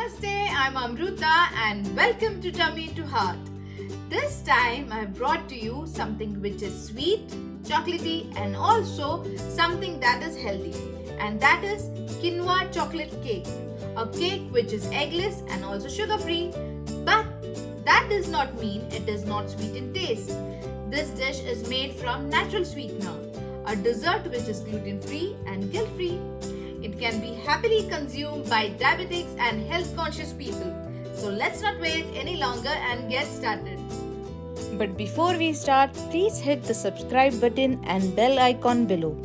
Namaste, I'm Amruta and welcome to Tummy to Heart. This time I have brought to you something which is sweet, chocolatey and also something that is healthy, and that is quinoa chocolate cake. A cake which is eggless and also sugar free, but that does not mean it is not sweet in taste. This dish is made from natural sweetener, a dessert which is gluten free and guilt free. It can be happily consumed by diabetics and health conscious people. So let's not wait any longer and get started. But before we start, please hit the subscribe button and bell icon below.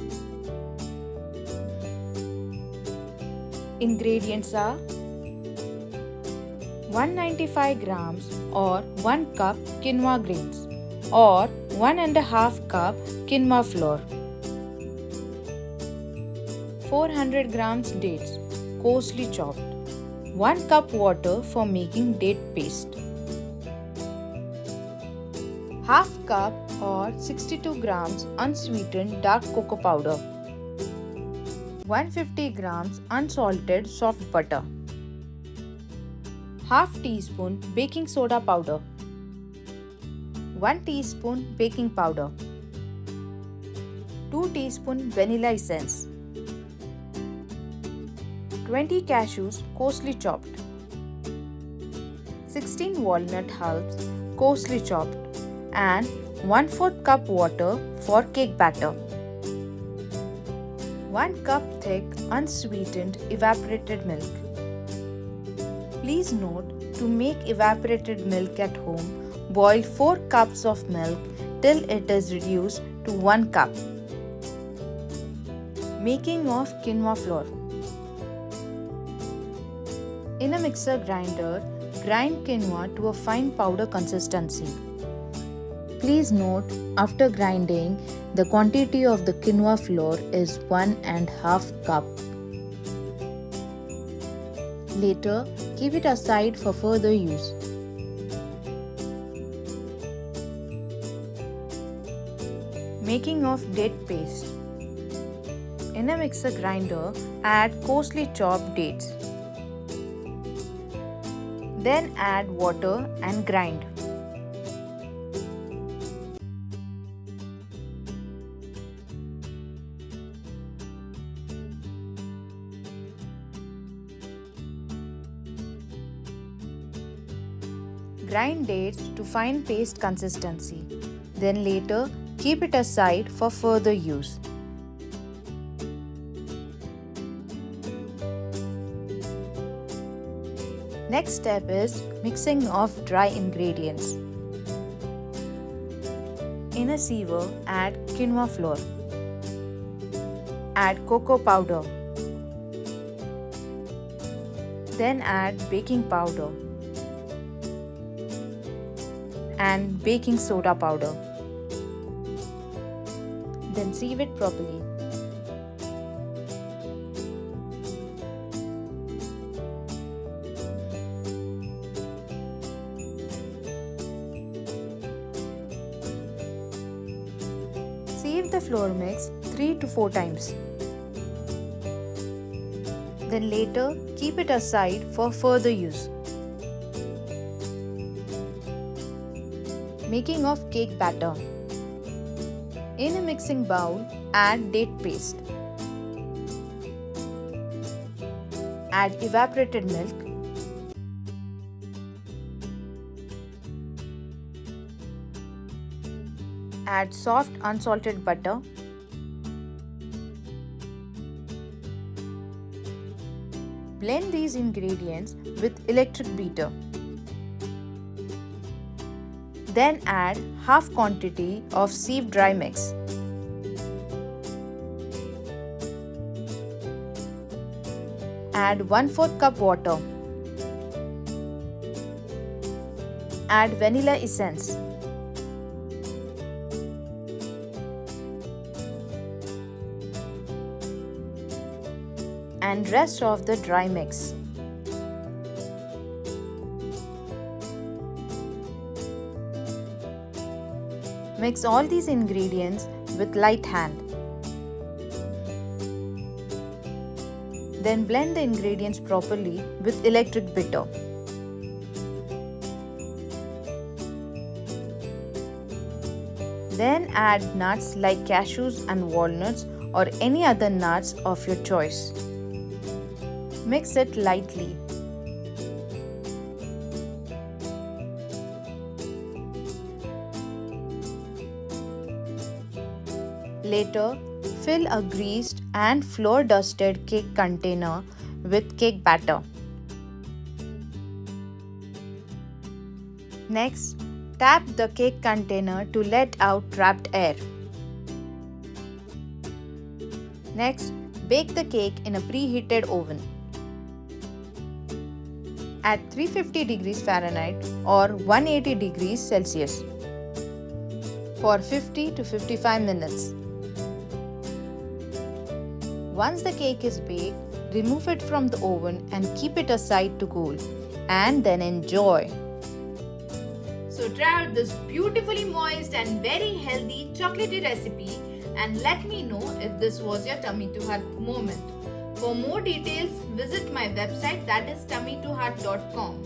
Ingredients are 195 grams or 1 cup quinoa grains or 1.5 cup quinoa flour. 400 grams dates, coarsely chopped. 1 cup water for making date paste. Half cup or 62 grams unsweetened dark cocoa powder. 150 grams unsalted soft butter. Half teaspoon baking soda powder. 1 teaspoon baking powder. 2 teaspoon vanilla essence. 20 cashews coarsely chopped. 16 walnut hulls coarsely chopped and 1/4 cup water for cake batter. 1 cup thick unsweetened evaporated milk. Please note, to make evaporated milk at home, boil 4 cups of milk till it is reduced to 1 cup. Making of quinoa flour. In a mixer grinder, grind quinoa to a fine powder consistency. Please note, after grinding, the quantity of the quinoa flour is 1.5 cup. Later, keep it aside for further use. Making of date paste. In a mixer grinder, add coarsely chopped dates. Then add water and grind. Grind dates to fine paste consistency. Then later, keep it aside for further use. Next step is mixing of dry ingredients. In a sieve, add quinoa flour. Add cocoa powder. Then add baking powder and baking soda powder. Then sieve it properly. Sieve the flour mix 3 to 4 times. Then later, keep it aside for further use. Making of cake batter. In a mixing bowl, add date paste. Add evaporated milk. Add soft unsalted butter. Blend these ingredients with electric beater. Then add half quantity of sieved dry mix. Add 1/4 cup water. Add vanilla essence. And rest of the dry mix. Mix all these ingredients with light hand. Then blend the ingredients properly with electric bitter. Then add nuts like cashews and walnuts or any other nuts of your choice. Mix it lightly. Later, fill a greased and flour dusted cake container with cake batter. Next, tap the cake container to let out trapped air. Next, bake the cake in a preheated oven at 350 degrees Fahrenheit or 180 degrees Celsius for 50 to 55 minutes. Once the cake is baked, remove it from the oven and keep it aside to cool, and then enjoy. So try out this beautifully moist and very healthy chocolatey recipe and let me know if this was your tummy to heart moment. For more details, visit my website, that is tummytoheart.com.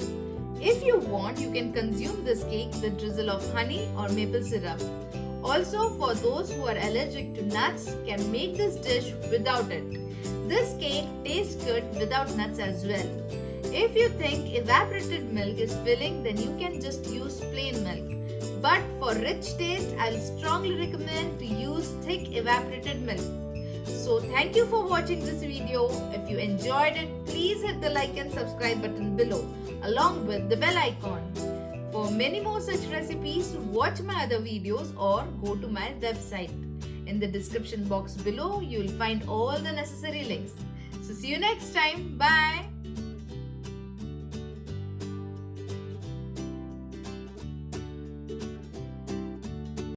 If you want, you can consume this cake with drizzle of honey or maple syrup. Also, for those who are allergic to nuts, can make this dish without it. This cake tastes good without nuts as well. If you think evaporated milk is filling, then you can just use plain milk. But for rich taste, I'll strongly recommend to use thick evaporated milk. So thank you for watching this video. If you enjoyed it, please hit the like and subscribe button below along with the bell icon. For many more such recipes, watch my other videos or go to my website. In the description box below, you will find all the necessary links. So see you next time. Bye.